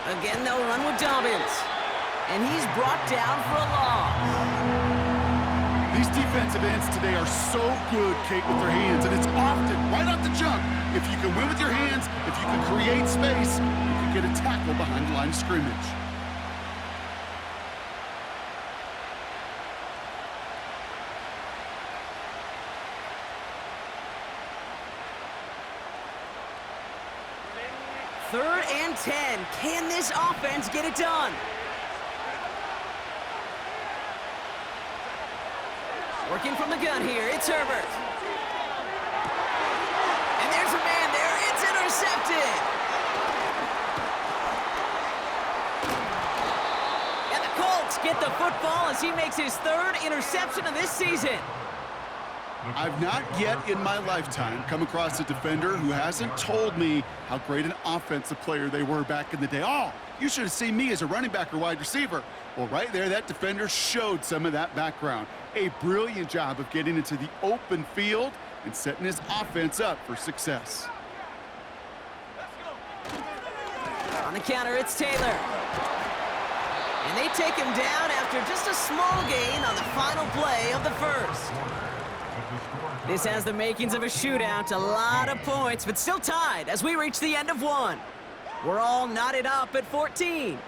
Again, they'll run with Dobbins. And he's brought down for a loss. These defensive ends today are so good, Kate, with their hands, and it's often right off the jump. If you can win with your hands, if you can create space, you can get a tackle behind the line of scrimmage. Third and 10. Can this offense get it done? Working from the gun here, it's Herbert. And there's a man there, it's intercepted. And the Colts get the football as he makes his third interception of this season. I've not yet in my lifetime come across a defender who hasn't told me how great an offensive player they were back in the day. Oh, you should have seen me as a running back or wide receiver. Well, right there, that defender showed some of that background. A brilliant job of getting into the open field and setting his offense up for success. On the counter, it's Taylor. And they take him down after just a small gain on the final play of the first. This has the makings of a shootout, a lot of points, but still tied as we reach the end of one. We're all knotted up at 14.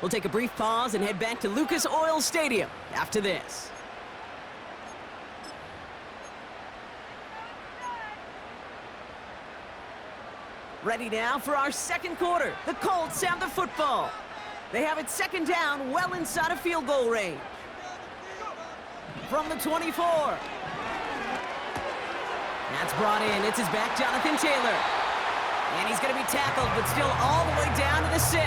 We'll take a brief pause and head back to Lucas Oil Stadium after this. Ready now for our second quarter. The Colts have the football. They have it second down, well inside of field goal range. From the 24. That's brought in. It's his back, Jonathan Taylor. And he's going to be tackled, but still all the way down to the 6.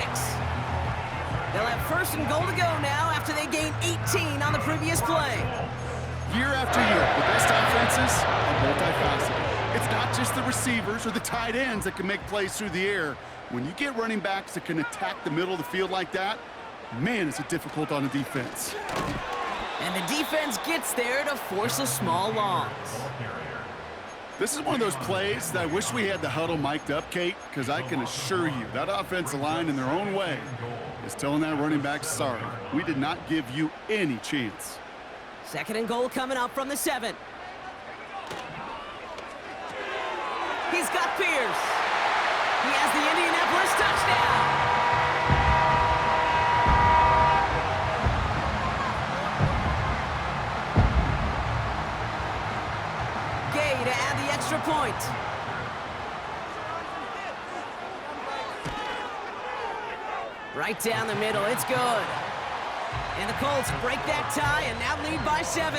They'll have first and goal to go now after they gained 18 on the previous play. Year after year, the best offenses are multifaceted. It's not just the receivers or the tight ends that can make plays through the air. When you get running backs that can attack the middle of the field like that, man, is it difficult on the defense. And the defense gets there to force a small loss. This is one of those plays that I wish we had the huddle mic'd up, Kate, because I can assure you that offensive line in their own way is telling that running back, sorry, we did not give you any chance. Second and goal coming up from the 7. He's got Pierce. He has the Indianapolis touchdown. To add the extra point. Right down the middle, it's good. And the Colts break that tie and now lead by 7.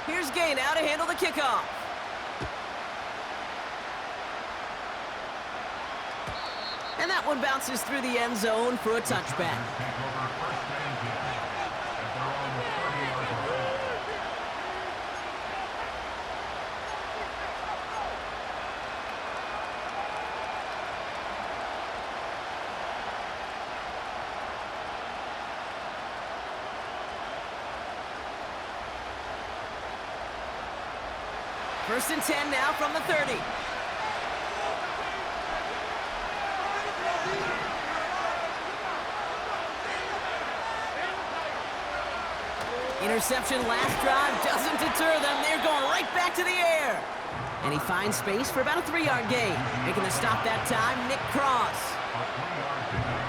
Here's Gay now to handle the kickoff. And that one bounces through the end zone for a touchback. First and 10 now from the 30. Interception last drive doesn't deter them. They're going right back to the air. And he finds space for about a 3-yard gain. Making the stop that time, Nick Cross.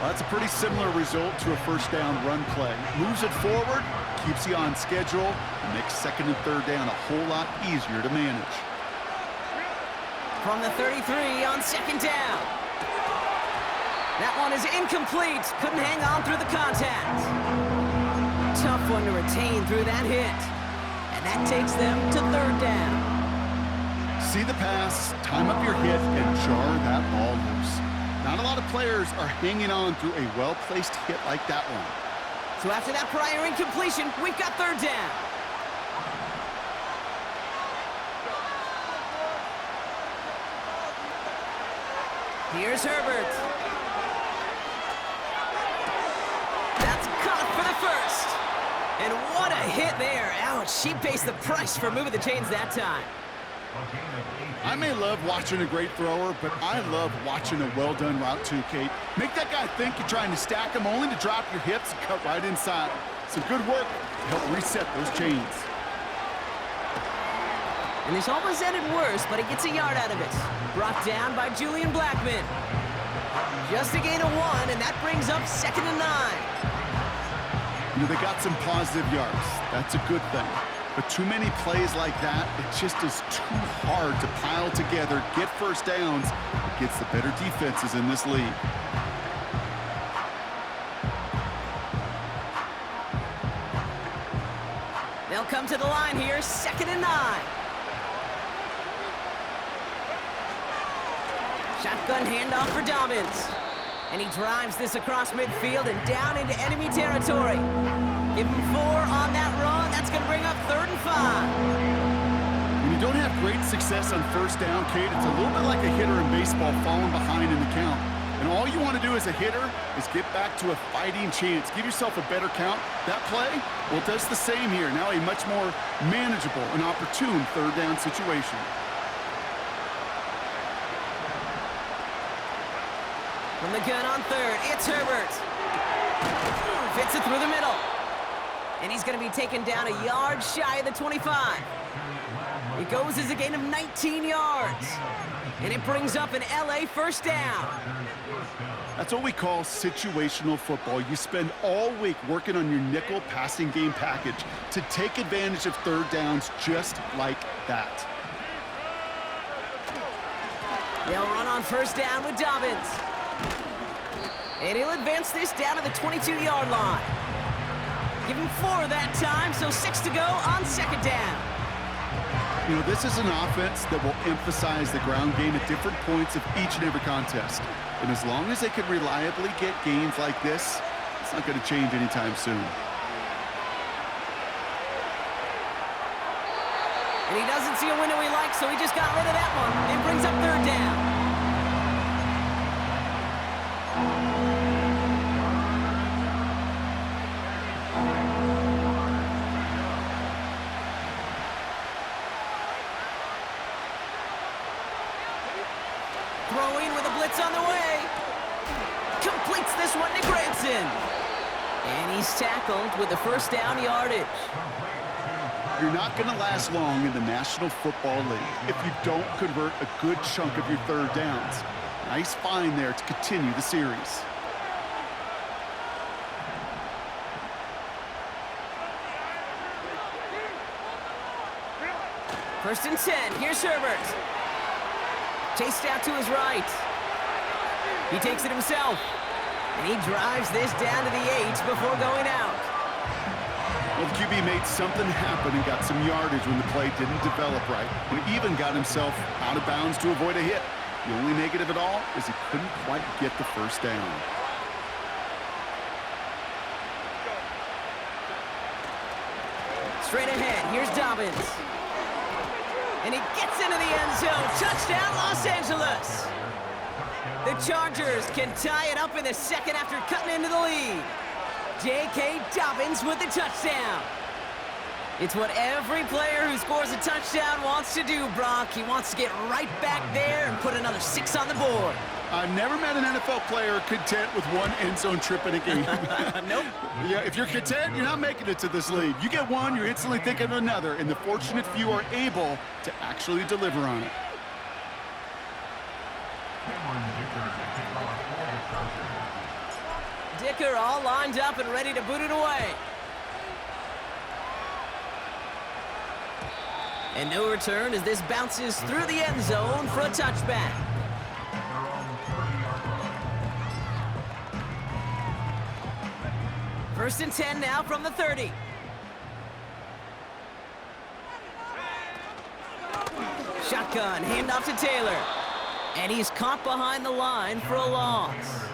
Well, that's a pretty similar result to a first down run play. Moves it forward, keeps you on schedule, and makes second and third down a whole lot easier to manage. From the 33 on second down. That one is incomplete. Couldn't hang on through the contact. Tough one to retain through that hit. And that takes them to third down. See the pass, time up your hit, and jar that ball loose. Not a lot of players are hanging on through a well-placed hit like that one. So after that prior incompletion, we've got third down. Here's Herbert. That's there. Ouch, she pays the price for moving the chains that time. I may love watching a great thrower, but I love watching a well-done route too, Kate. Make that guy think you're trying to stack him only to drop your hips and cut right inside. Some good work to help reset those chains. And this almost ended worse, but he gets a yard out of it. Brought down by Julian Blackman. Just a gain of 1, and that brings up 2nd and 9. You know, they got some positive yards. That's a good thing. But too many plays like that, it just is too hard to pile together, get first downs against the better defenses in this league. They'll come to the line here, 2nd and 9. Shotgun handoff for Dobbins. And he drives this across midfield and down into enemy territory. Give him 4 on that run. That's going to bring up 3rd and 5. When you don't have great success on first down, Kate, it's a little bit like a hitter in baseball falling behind in the count. And all you want to do as a hitter is get back to a fighting chance. Give yourself a better count. That play, well, it does the same here. Now a much more manageable and opportune 3rd down situation. From the gun on 3rd, it's Herbert. Fits it through the middle. And he's going to be taken down a yard shy of the 25. It goes as a gain of 19 yards. And it brings up an LA first down. That's what we call situational football. You spend all week working on your nickel passing game package to take advantage of 3rd downs just like that. They'll run on first down with Dobbins. And he'll advance this down to the 22-yard line. Give him 4 that time, so 6 to go on 2nd down. You know, this is an offense that will emphasize the ground game at different points of each and every contest. And as long as they can reliably get gains like this, it's not going to change anytime soon. And he doesn't see a window he likes, so he just got rid of that one. It brings up 3rd down. Throwing with a blitz on the way. Completes this one to Granson. And he's tackled with the first down yardage. You're not going to last long in the National Football League if you don't convert a good chunk of your 3rd downs. Nice find there to continue the series. First and 10. Here's Herbert. Chased out to his right. He takes it himself. And he drives this down to the 8 before going out. Well, the QB made something happen and got some yardage when the play didn't develop right. And he even got himself out of bounds to avoid a hit. The only negative at all is he couldn't quite get the first down. Straight ahead, here's Dobbins. And he gets into the end zone. Touchdown, Los Angeles. The Chargers can tie it up in the 2nd after cutting into the lead. J.K. Dobbins with the touchdown. It's what every player who scores a touchdown wants to do, Brock. He wants to get right back there and put another 6 on the board. I've never met an NFL player content with one end zone trip in a game. Nope. Yeah, if you're content, you're not making it to this league. You get one, you're instantly thinking of another, and the fortunate few are able to actually deliver on it. Dicker all lined up and ready to boot it away. And no return as this bounces through the end zone for a touchback. First and 10 now from the 30. Shotgun, handoff to Taylor. And he's caught behind the line for a loss.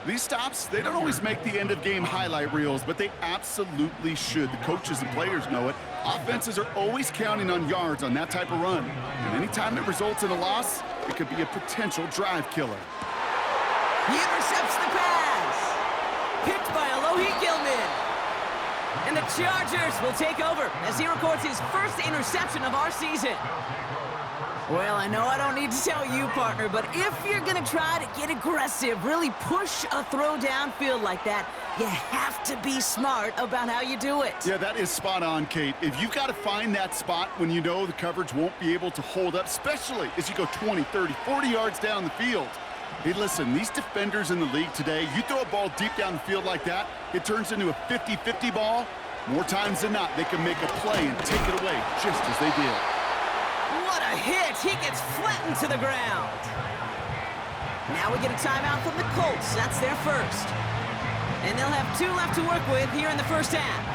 These stops, they don't always make the end-of-game highlight reels, but they absolutely should. The coaches and players know it. Offenses are always counting on yards on that type of run. And anytime it results in a loss, it could be a potential drive killer. He intercepts the pass. Picked by Alohi Gilman. And the Chargers will take over as he records his first interception of our season. Well, I know I don't need to tell you, partner, but if you're going to try to get aggressive, really push a throw downfield like that, you have to be smart about how you do it. Yeah, that is spot on, Kate. If you've got to find that spot when you know the coverage won't be able to hold up, especially as you go 20, 30, 40 yards down the field. Hey, listen, these defenders in the league today, you throw a ball deep down the field like that, it turns into a 50-50 ball. More times than not, they can make a play and take it away just as they did. What a hit! He gets flattened to the ground. Now we get a timeout from the Colts. That's their first. And they'll have 2 left to work with here in the first half.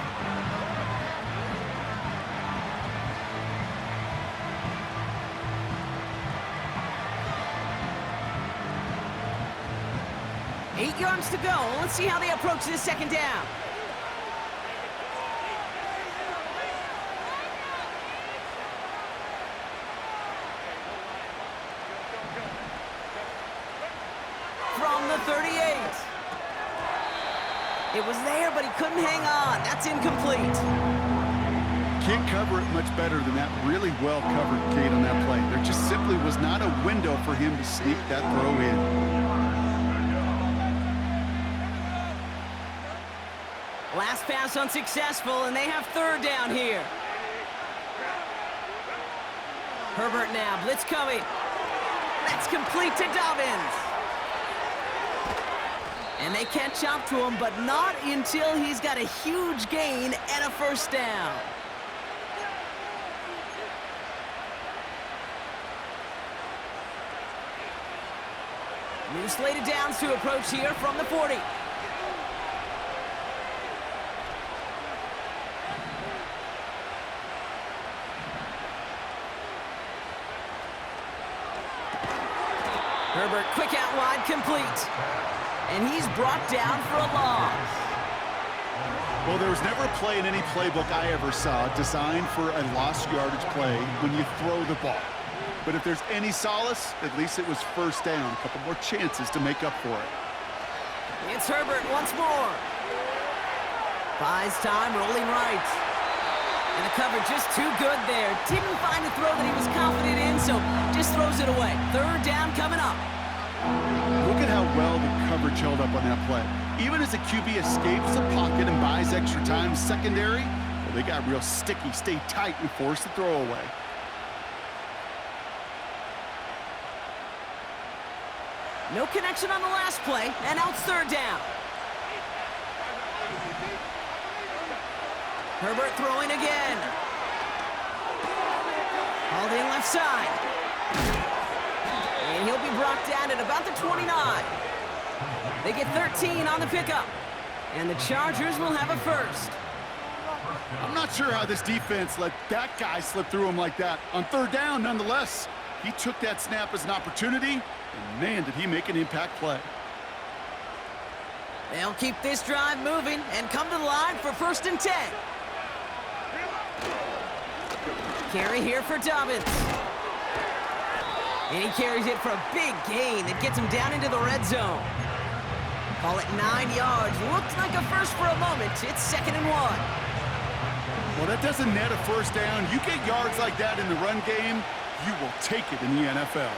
Eight yards to go. Let's see how they approach this second down. From the 38. It was there, but he couldn't hang on. That's incomplete. Can't cover it much better than that. Really well covered, Kate, on that play. There just simply was not a window for him to sneak that throw in. Last pass unsuccessful, and they have third down here. Herbert now, blitz coming. That's complete to Dobbins. And they catch up to him, but not until he's got a huge gain and a first down. New slated downs to approach here from the 40. Herbert, quick out wide, complete. And he's brought down for a loss. Well, there was never a play in any playbook I ever saw designed for a lost yardage play when you throw the ball. But if there's any solace, at least it was first down. A couple more chances to make up for it. It's Herbert once more. Buys time, rolling right. And the cover just too good there. Didn't find a throw that he was confident in, so just throws it away. Third down coming up. Look at how well the coverage held up on that play. Even as the QB escapes the pocket and buys extra time secondary, well, they got real sticky, stayed tight, and forced the throw away. No connection on the last play, and now it's third down. Herbert throwing again. Hauled in left side. And he'll be brought down at about the 29. They get 13 on the pickup. And the Chargers will have a first. I'm not sure how this defense let that guy slip through him like that. On third down, nonetheless, he took that snap as an opportunity, and man, did he make an impact play. They'll keep this drive moving and come to the line for 1st and 10. Carry here for Dobbins. And he carries it for a big gain that gets him down into the red zone. Call it 9 yards. Looked like a first for a moment. It's 2nd and 1. Well, that doesn't net a first down. You get yards like that in the run game, you will take it in the NFL.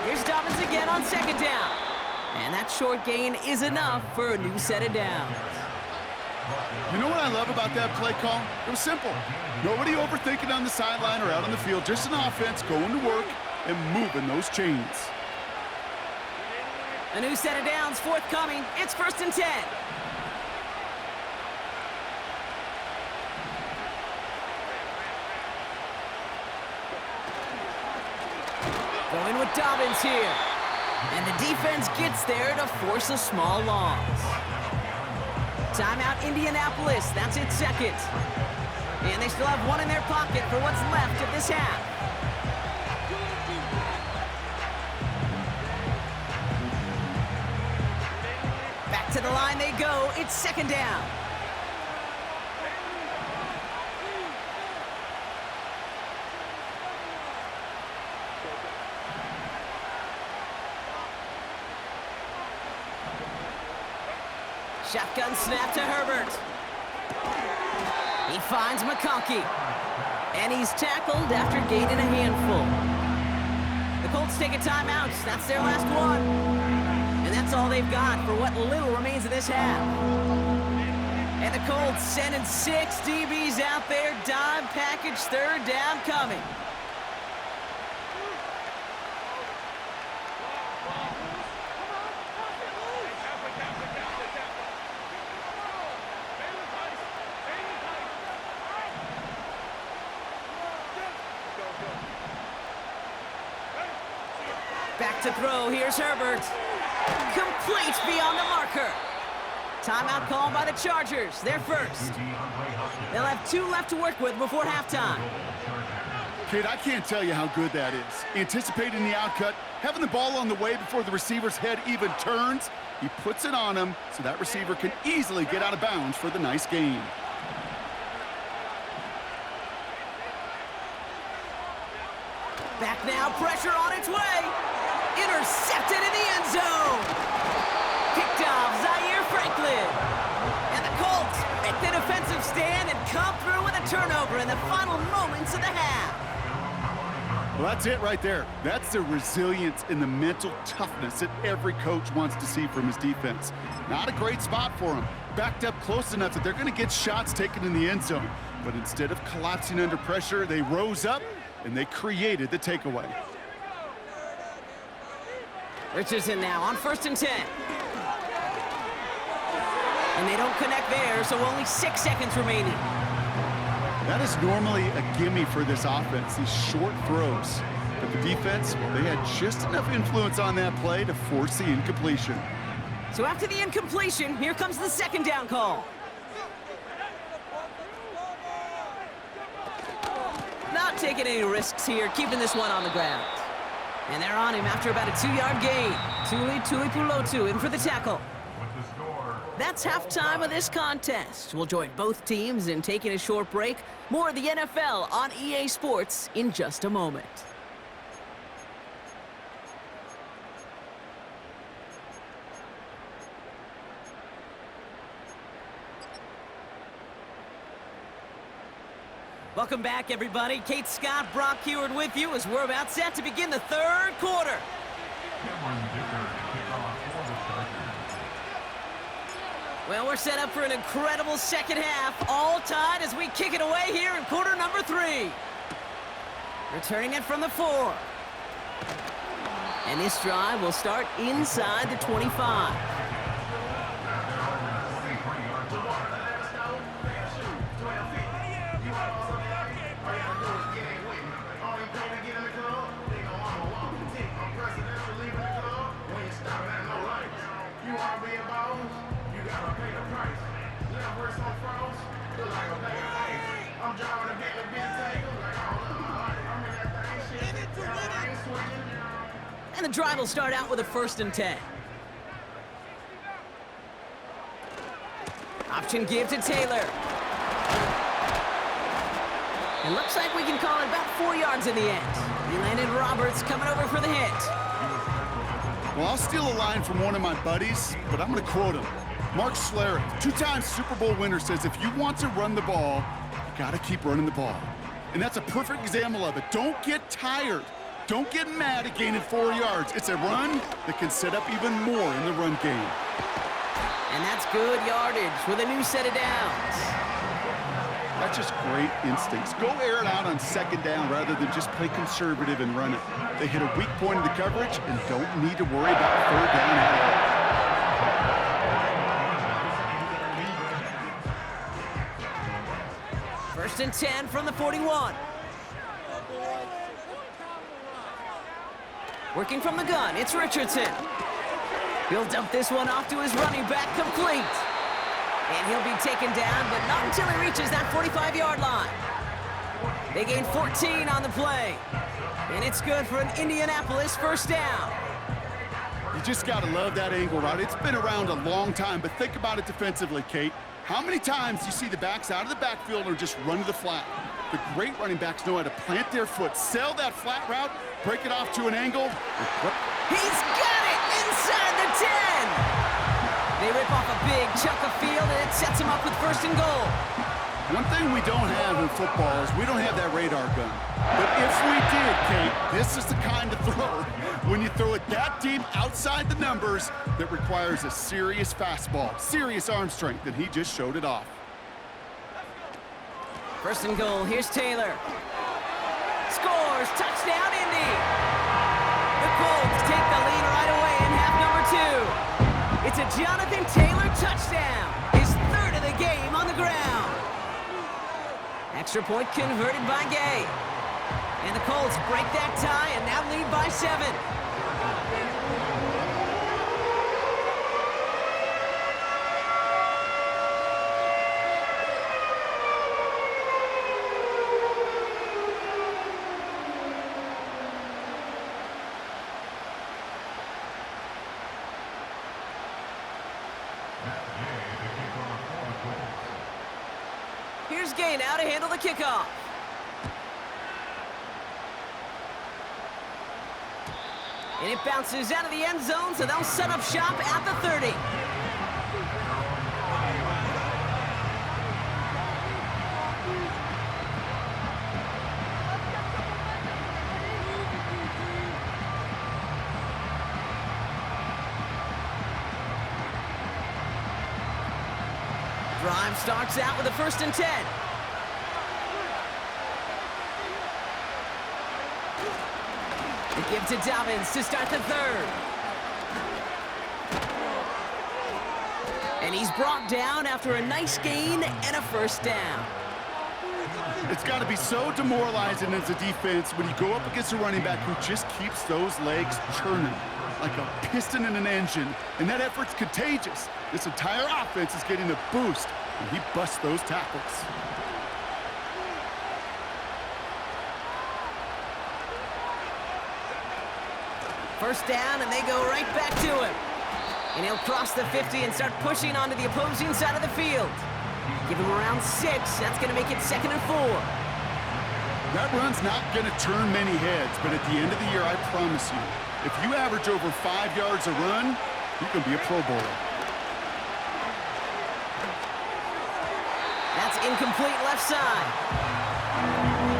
Here's Dobbins again on 2nd down. And that short gain is enough for a new set of downs. You know what I love about that play call? It was simple. Nobody overthinking on the sideline or out on the field. Just an offense going to work and moving those chains. A new set of downs forthcoming. It's 1st and 10. Going with Dobbins here. And the defense gets there to force a small loss. Timeout Indianapolis. That's its 2nd. And they still have 1 in their pocket for what's left of this half. Back to the line they go. It's 2nd down. Shotgun snap to Herbert. He finds McConkey. And he's tackled after gaining a handful. The Colts take a timeout. That's their last one. And that's all they've got for what little remains of this half. And the Colts sending 6 DBs out there. Dime package, third down coming. Back to throw. Here's Herbert. Complete beyond the marker. Timeout called by the Chargers. They're first. They'll have 2 left to work with before halftime. Kate, I can't tell you how good that is. Anticipating the outcut, having the ball on the way before the receiver's head even turns. He puts it on him so that receiver can easily get out of bounds for the nice gain. Back now, pressure on its way. Intercepted in the end zone. Picked off Zaire Franklin. And the Colts make the defensive stand and come through with a turnover in the final moments of the half. Well, that's it right there. That's the resilience and the mental toughness that every coach wants to see from his defense. Not a great spot for him. Backed up close enough that they're going to get shots taken in the end zone. But instead of collapsing under pressure, they rose up and they created the takeaway. Richardson now on 1st and 10. And they don't connect there, so only 6 seconds remaining. That is normally a gimme for this offense, these short throws. But the defense, well, they had just enough influence on that play to force the incompletion. So after the incompletion, here comes the 2nd down call. Not taking any risks here, keeping this one on the ground. And they're on him after about a 2-yard gain. Tuipulotu in for the tackle. That's halftime of this contest. We'll join both teams in taking a short break. More of the NFL on EA Sports in just a moment. Welcome back, everybody. Kate Scott, Brock Heward with you as we're about set to begin the 3rd quarter. Well, we're set up for an incredible second half, all tied as we kick it away here in quarter number 3. Returning it from the 4. And this drive will start inside the 25. And the drive will start out with a 1st and 10. Option give to Taylor. It looks like we can call it about 4 yards in the end. He landed Roberts coming over for the hit. Well, I'll steal a line from one of my buddies, but I'm going to quote him. Mark Schlereth, 2-time Super Bowl winner, says if you want to run the ball, you got to keep running the ball. And that's a perfect example of it. Don't get tired. Don't get mad at gaining 4 yards. It's a run that can set up even more in the run game. And that's good yardage with a new set of downs. That's just great instincts. Go air it out on 2nd down rather than just play conservative and run it. They hit a weak point in the coverage and don't need to worry about 3rd down at all. First and 10 from the 41. Working from the gun, it's Richardson. He'll dump this one off to his running back, complete. And he'll be taken down, but not until he reaches that 45-yard line. They gain 14 on the play. And it's good for an Indianapolis 1st down. You just got to love that angle route. It's been around a long time, but think about it defensively, Kate. How many times do you see the backs out of the backfield or just run to the flat? The great running backs know how to plant their foot, sell that flat route, break it off to an angle. He's got it inside the 10. They rip off a big chunk of field, and it sets them up with 1st and goal. One thing we don't have in football is we don't have that radar gun. But if we did, Kate, this is the kind of throw, when you throw it that deep outside the numbers, that requires a serious fastball, serious arm strength, and he just showed it off. 1st and goal, here's Taylor. Scores, touchdown Indy! The Colts take the lead right away in half number 2. It's a Jonathan Taylor touchdown, his 3rd of the game on the ground. Extra point converted by Gay. And the Colts break that tie and now lead by 7. Here's Gay now to handle the kickoff. And it bounces out of the end zone, so they'll set up shop at the 30. Drive starts out with a 1st and 10. They give to Dobbins to start the 3rd. And he's brought down after a nice gain and a 1st down. It's got to be so demoralizing as a defense when you go up against a running back who just keeps those legs churning like a piston in an engine, and that effort's contagious. This entire offense is getting a boost, and he busts those tackles. First down, and they go right back to him. And he'll cross the 50 and start pushing onto the opposing side of the field. Give him around 6. That's going to make it 2nd and 4. That run's not going to turn many heads, but at the end of the year, I promise you, if you average over 5 yards a run, you can be a Pro Bowler. That's incomplete left side.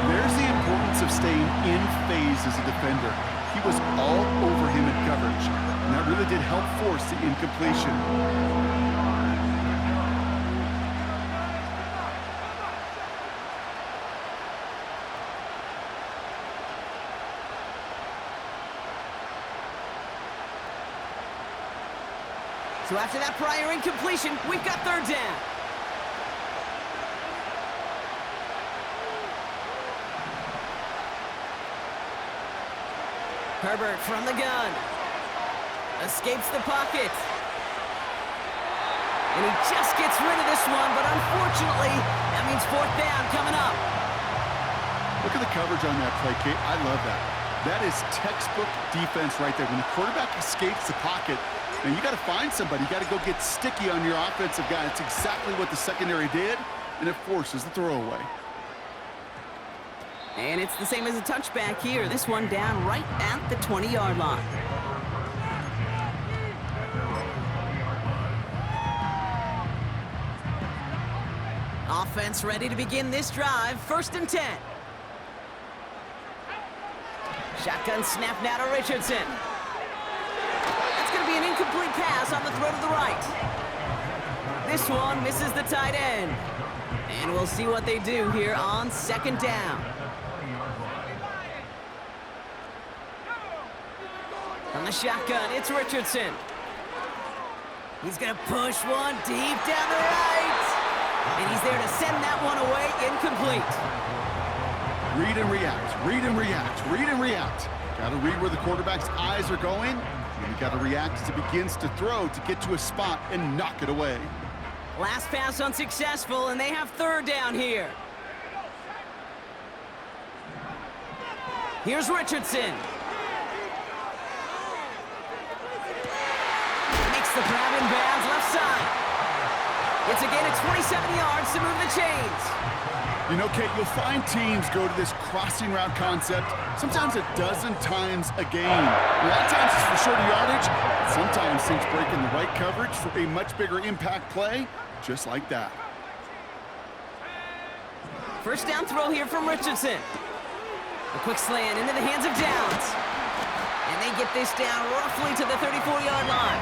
There's the importance of staying in phase as a defender. He was all over him in coverage, and that really did help force the incompletion. So after that prior incompletion, we've got 3rd down. Herbert from the gun. Escapes the pocket. And he just gets rid of this one, but unfortunately, that means 4th down coming up. Look at the coverage on that play, Kate. I love that. That is textbook defense right there. When the quarterback escapes the pocket, and you got to find somebody. You got to go get sticky on your offensive guy. It's exactly what the secondary did, and it forces the throwaway. And it's the same as a touchback here. This one down right at the 20-yard line. Offense ready to begin this drive. 1st and 10. Shotgun snap now to Richardson. That's going to be an incomplete pass on the throw to the right. This one misses the tight end. And we'll see what they do here on 2nd down. From the shotgun, it's Richardson. He's going to push one deep down the right. And he's there to send that one away, incomplete. Read and react, read and react, read and react. Got to read where the quarterback's eyes are going, and you got to react as he begins to throw to get to a spot and knock it away. Last pass unsuccessful, and they have 3rd down here. Here's Richardson. Makes the grab in bounds left side. It's a gain of 27 yards to move the chains. You know, Kate, you'll find teams go to this crossing route concept sometimes a dozen times a game. A lot of times it's for shorter yardage, but sometimes things break in the right coverage for a much bigger impact play, just like that. First down throw here from Richardson. A quick slant into the hands of Downs. And they get this down roughly to the 34-yard line.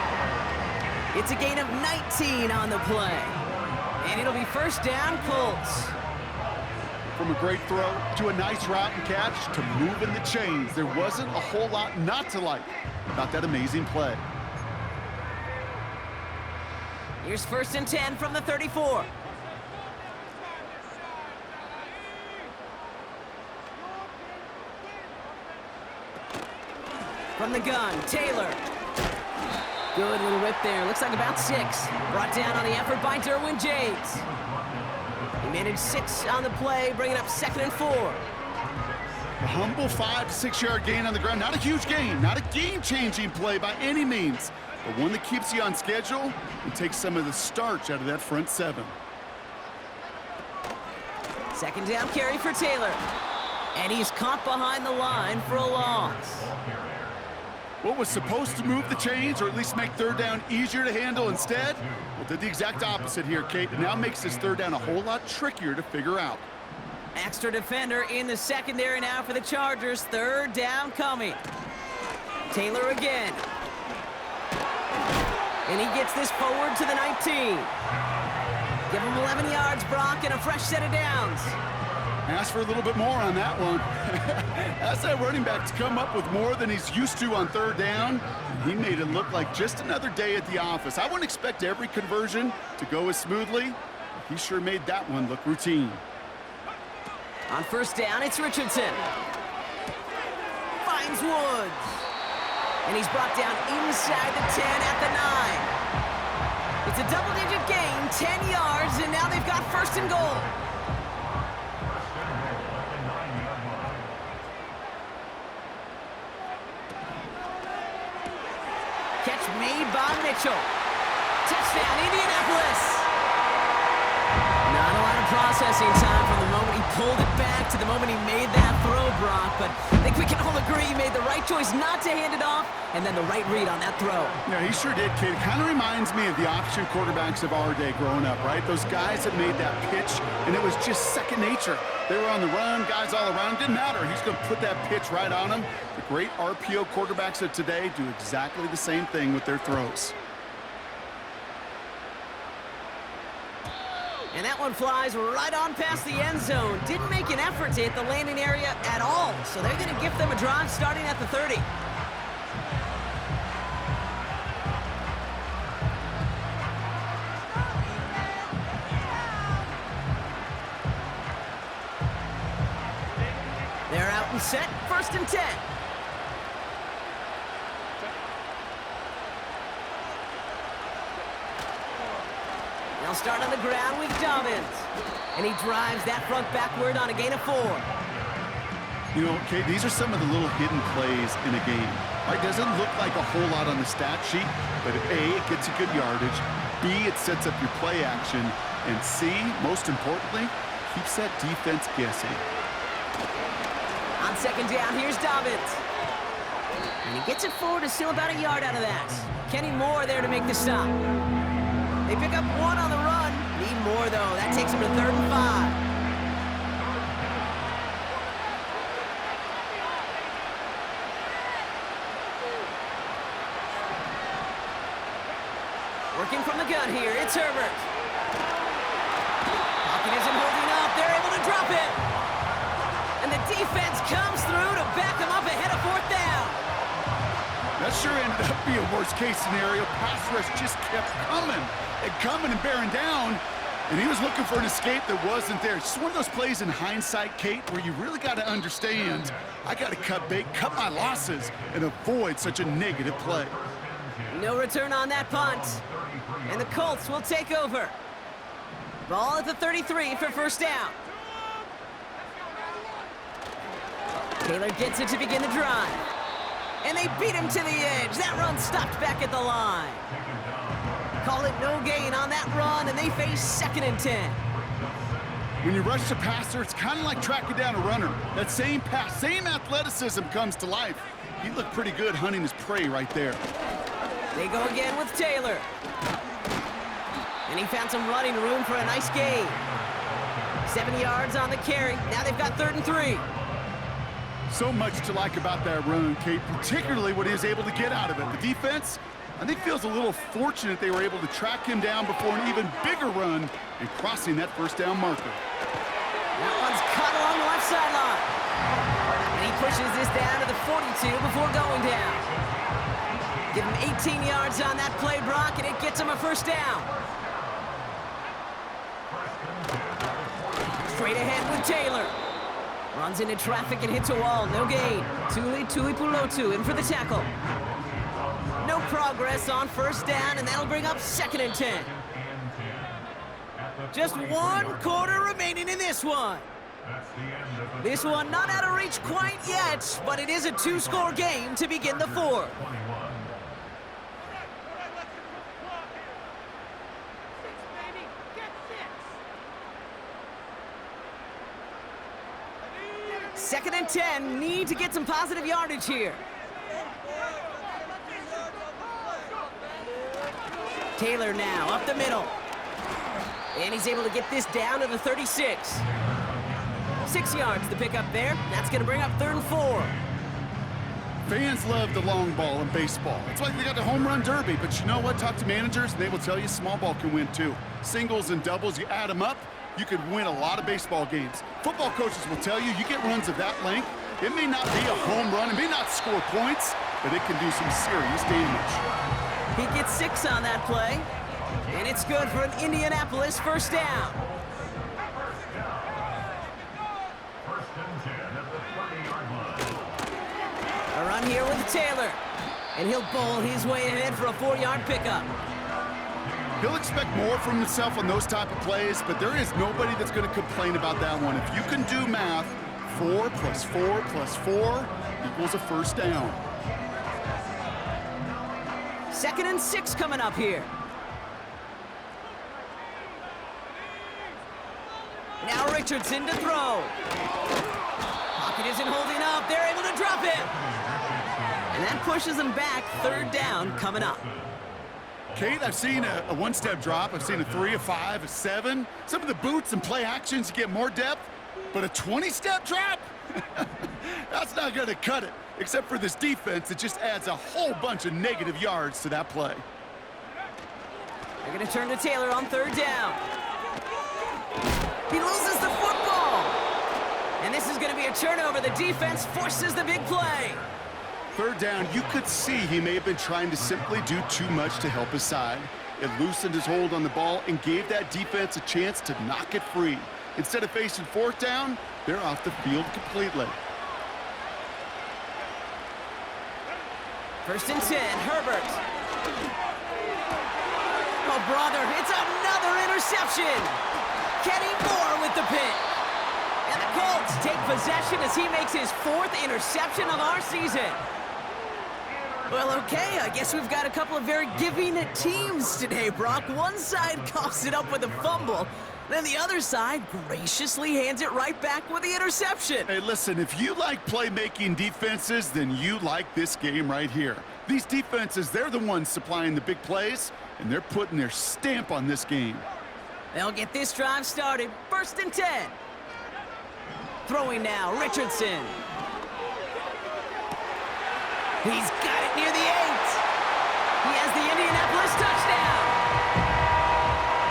It's a gain of 19 on the play. And it'll be first down, Colts. From a great throw to a nice route and catch to moving the chains, there wasn't a whole lot not to like about that amazing play. Here's first and 10 from the 34. From the gun, Taylor. Good little rip there. Looks like about 6. Brought down on the effort by Derwin James. He managed 6 on the play, bringing up 2nd and 4. A humble 5 to 6 yard gain on the ground. Not a huge gain, not a game-changing play by any means, but one that keeps you on schedule and takes some of the starch out of that front 7. Second down carry for Taylor. And he's caught behind the line for a loss. What was supposed to move the chains, or at least make third down easier to handle instead, well, did the exact opposite here, Kate. It now makes this third down a whole lot trickier to figure out. Extra defender in the secondary now for the Chargers. Third down coming. Taylor again. And he gets this forward to the 19. Give him 11 yards, Brock, and a fresh set of downs. Ask for a little bit more on that one. Ask that running back to come up with more than he's used to on third down. He made it look like just another day at the office. I wouldn't expect every conversion to go as smoothly, but he sure made that one look routine. On first down, it's Richardson. Finds Woods. And he's brought down inside the 10 at the 9. It's a double-digit gain, 10 yards, and now they've got first and goal. Catch made by Mitchell. Touchdown, Indianapolis. Not a lot of processing time from the moment he pulled it back to the moment he made that throw, Brock. But I think we can all agree he made the right choice not to hand it off, and then the right read on that throw. Yeah, he sure did, kid. It kind of reminds me of the option quarterbacks of our day growing up, right? Those guys that made that pitch, and it was just second nature. They were on the run, guys all around. Didn't matter. He's going to put that pitch right on him. The great RPO quarterbacks of today do exactly the same thing with their throws. And that one flies right on past the end zone. Didn't make an effort to hit the landing area at all. So they're going to give them a drive starting at the 30. They're out and set. First and 10. They'll start on the ground with Dobbins. And he drives that front backward on a gain of 4. You know, Kate, these are some of the little hidden plays in a game. Right? Doesn't look like a whole lot on the stat sheet, but A, it gets you good yardage. B, it sets up your play action. And C, most importantly, keeps that defense guessing. On second down, here's Dobbins. And he gets it forward to still about a yard out of that. Kenny Moore there to make the stop. They pick up 1 on the run. Need more, though. That takes them to 3rd and 5. Working from the gun here, it's Herbert. Pocket isn't holding up. They're able to drop it. And the defense comes through to back them up ahead of 4th down. That sure ended up being a worst-case scenario. Pass rush just kept coming and coming and bearing down, and he was looking for an escape that wasn't there. It's just one of those plays in hindsight, Kate, where you really got to understand, I got to cut bait, cut my losses, and avoid such a negative play. No return on that punt, and the Colts will take over. Ball at the 33 for first down. Taylor gets it to begin the drive. And they beat him to the edge. That run stopped back at the line. Call it no gain on that run, and they face 2nd and 10. When you rush the passer, it's kind of like tracking down a runner. That same pass, same athleticism comes to life. He looked pretty good hunting his prey right there. They go again with Taylor. And he found some running room for a nice gain. 7 yards on the carry. Now they've got 3rd and 3. So much to like about that run, Kate, particularly what he was able to get out of it. The defense, I think, feels a little fortunate they were able to track him down before an even bigger run and crossing that first down marker. That one's cut along the left sideline. And he pushes this down to the 42 before going down. Give him 18 yards on that play, Brock, and it gets him a first down. Straight ahead with Taylor. Runs into traffic and hits a wall. No gain. Tuli Pulotu in for the tackle. No progress on first down, and that'll bring up 2nd and 10. Just 1 quarter remaining in this one. This one not out of reach quite yet, but it is a 2-score game to begin the 4th. Second and 10, need to get some positive yardage here. Taylor now up the middle. And he's able to get this down to the 36. 6 yards to pick up there. That's going to bring up 3rd and 4. Fans love the long ball in baseball. It's like they got the home run derby, but you know what? Talk to managers, and they will tell you small ball can win too. Singles and doubles, you add them up, you could win a lot of baseball games. Football coaches will tell you get runs of that length. It may not be a home run, it may not score points, but it can do some serious damage. He gets 6 on that play, and it's good for an Indianapolis first down. A run here with Taylor, and he'll bowl his way ahead for a 4-yard pickup. He'll expect more from himself on those type of plays, but there is nobody that's going to complain about that one. If you can do math, 4 plus 4 plus 4 equals a first down. 2nd and 6 coming up here. Now Richardson to throw. Pocket isn't holding up. They're able to drop it. And that pushes them back. 3rd down coming up. Kate, I've seen a one-step drop. I've seen a 3, a 5, a 7. Some of the boots and play actions, you get more depth. But a 20-step drop? That's not going to cut it. Except for this defense, it just adds a whole bunch of negative yards to that play. They're going to turn to Taylor on 3rd down. He loses the football. And this is going to be a turnover. The defense forces the big play. 3rd down, you could see he may have been trying to simply do too much to help his side. It loosened his hold on the ball and gave that defense a chance to knock it free. Instead of facing 4th down, they're off the field completely. 1st and 10, Herbert. Oh, brother, it's another interception. Kenny Moore with the pick. And the Colts take possession as he makes his 4th interception of our season. Well, okay, I guess we've got a couple of very giving teams today, Brock. One side coughs it up with a fumble, then the other side graciously hands it right back with the interception. Hey, listen, if you like playmaking defenses, then you like this game right here. These defenses, they're the ones supplying the big plays, and they're putting their stamp on this game. They'll get this drive started. 1st and 10. Throwing now, Richardson. He's got it near the 8. He has the Indianapolis touchdown.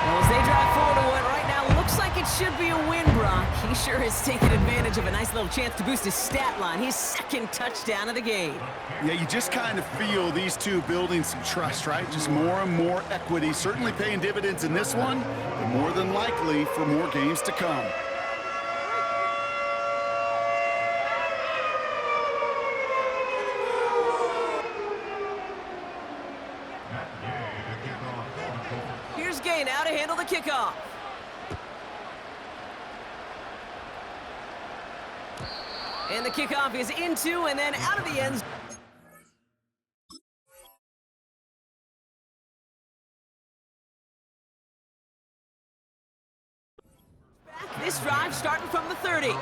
Well, as they drive forward to what right now looks like it should be a win, Brock, he sure has taken advantage of a nice little chance to boost his stat line. His 2nd touchdown of the game. Yeah, you just kind of feel these two building some trust, right? Just more and more equity. Certainly paying dividends in this one, but more than likely for more games to come. Here's Gay now to handle the kickoff. And the kickoff is into and then out of the end zone. This starting from the 30.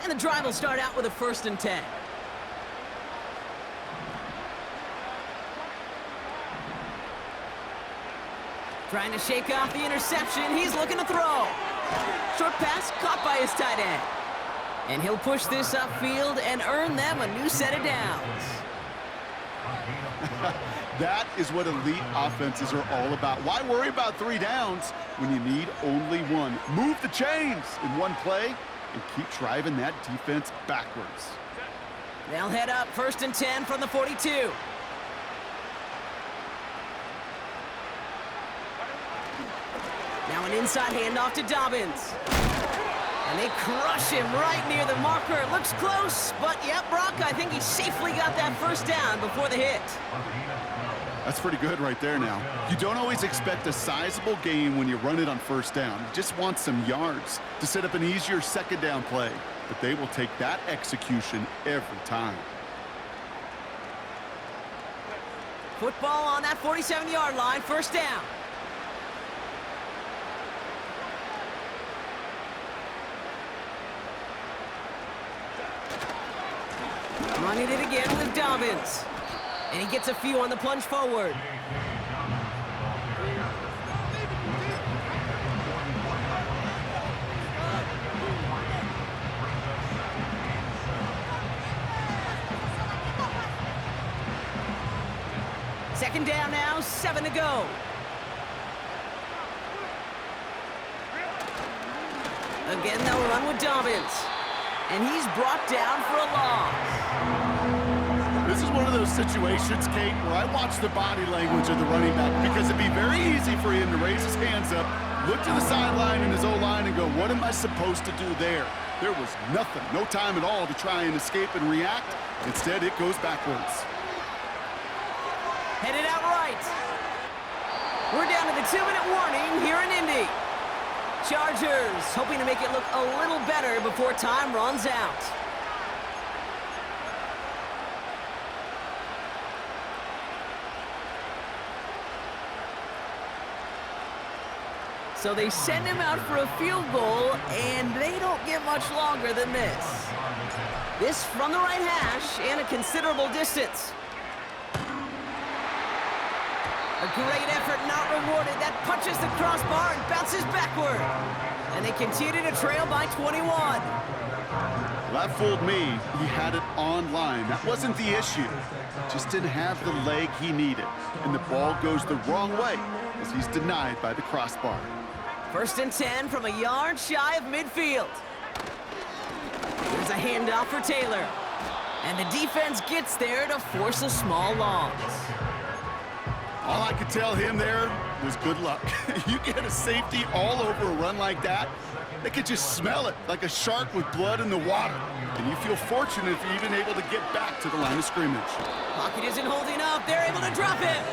And the drive will start out with a 1st and 10. Trying to shake off the interception. He's looking to throw. Short pass caught by his tight end. And he'll push this upfield and earn them a new set of downs. That is what elite offenses are all about. Why worry about 3 downs when you need only 1? Move the chains in one play and keep driving that defense backwards. They'll head up 1st and 10 from the 42. Now an inside handoff to Dobbins. And they crush him right near the marker. It looks close, but yep, Brock, I think he safely got that 1st down before the hit. That's pretty good right there now. You don't always expect a sizable gain when you run it on 1st down. You just want some yards to set up an easier 2nd down play. But they will take that execution every time. Football on that 47-yard line, 1st down. Running it again with Dobbins. And he gets a few on the plunge forward. Second down now, 7 to go. Again, they'll run with Dobbins. And he's brought down for a loss. This is one of those situations, Kate, where I watch the body language of the running back because it'd be very easy for him to raise his hands up, look to the sideline in his O-line and go, what am I supposed to do there? There was nothing, no time at all to try and escape and react. Instead, it goes backwards. Headed out right. We're down to the 2-minute warning here in Indy. Chargers hoping to make it look a little better before time runs out. So they send him out for a field goal, and they don't get much longer than this. This from the right hash and a considerable distance. A great effort not rewarded. That punches the crossbar and bounces backward. And they continue to trail by 21. That fooled me. He had it on line. That wasn't the issue. Just didn't have the leg he needed. And the ball goes the wrong way as he's denied by the crossbar. 1st and 10 from a yard shy of midfield. There's a handoff for Taylor. And the defense gets there to force a small loss. All I could tell him there was good luck. You get a safety all over a run like that, they could just smell it like a shark with blood in the water. And you feel fortunate if you're even able to get back to the line of scrimmage. Pocket isn't holding up. They're able to drop it.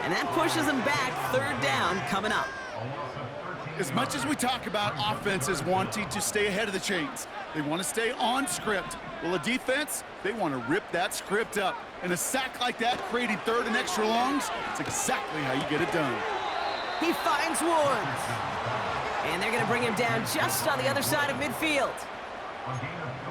And that pushes them back. 3rd down coming up. As much as we talk about offenses wanting to stay ahead of the chains, they want to stay on script. Well, a defense, they want to rip that script up. And a sack like that, creating 3rd and extra longs, it's exactly how you get it done. He finds Woods. And they're going to bring him down just on the other side of midfield.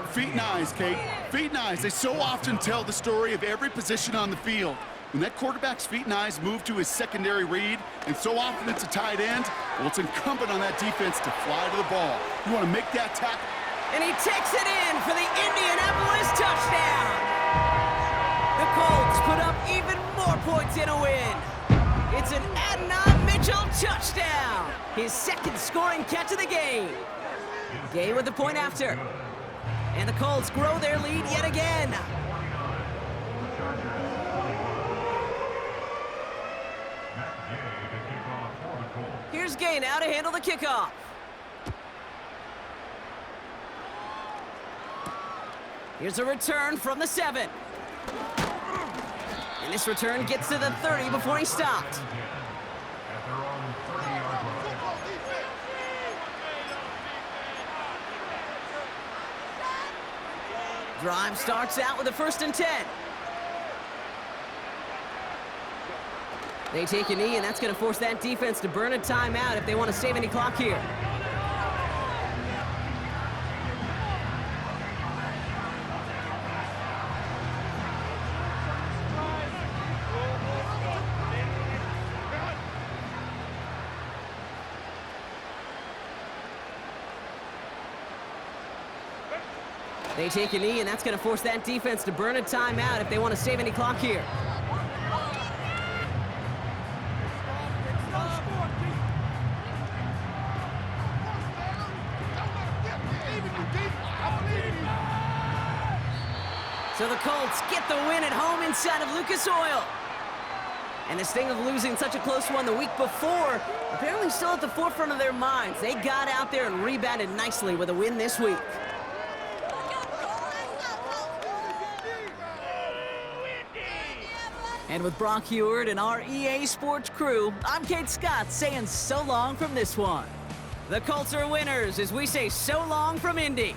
Feet and eyes, Kate. Feet and eyes. They so often tell the story of every position on the field. When that quarterback's feet and eyes move to his secondary read, and so often it's a tight end, well, it's incumbent on that defense to fly to the ball. You want to make that tackle. And he takes it in for the Indianapolis touchdown. The Colts put up even more points in a win. It's an Adonai Mitchell touchdown. His 2nd scoring catch of the game. Gay with the point after. And the Colts grow their lead yet again. Here's Gay now to handle the kickoff. Here's a return from the 7. And this return gets to the 30 before he stopped. Drive starts out with a 1st and 10. They take a knee, and that's going to force that defense to burn a timeout if they want to save any clock here. They take a knee, and that's going to force that defense to burn a timeout if they want to save any clock here. So the Colts get the win at home inside of Lucas Oil. And the sting of losing such a close one the week before, apparently still at the forefront of their minds. They got out there and rebounded nicely with a win this week. And with Brock Heward and our EA Sports crew, I'm Kate Scott saying so long from this one. The Colts are winners as we say so long from Indy.